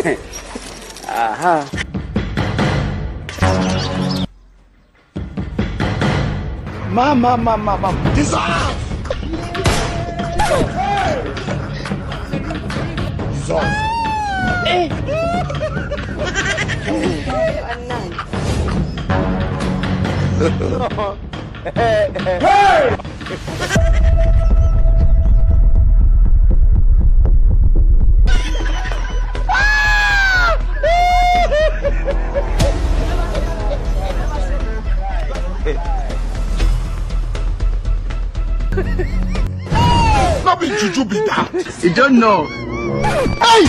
Aha. Mama. Dissolve! Dissolve. Hey! Hey! Not be juju be that. You don't know. Hey!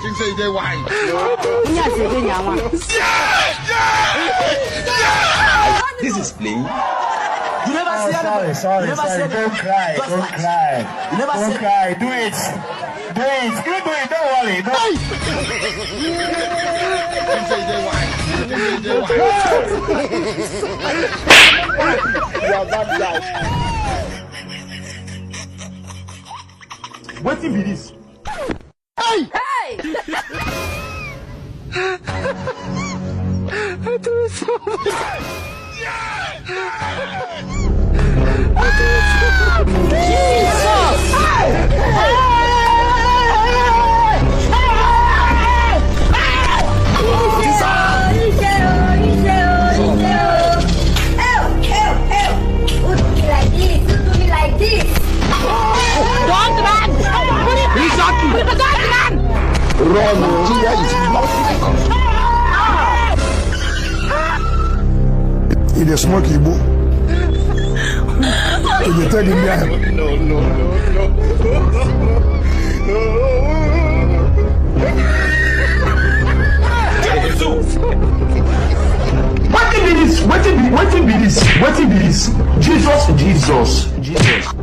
You say they why? This is playing. You never see anybody. Sorry. Don't cry. Don't cry. You never Don't see. cry. Do it. Do it. You do it. Don't worry. What be this? Hey! Hey! Run, Nigeria is blocking. It is smoky Igbo. You tell him that. No. What be this? Jesus.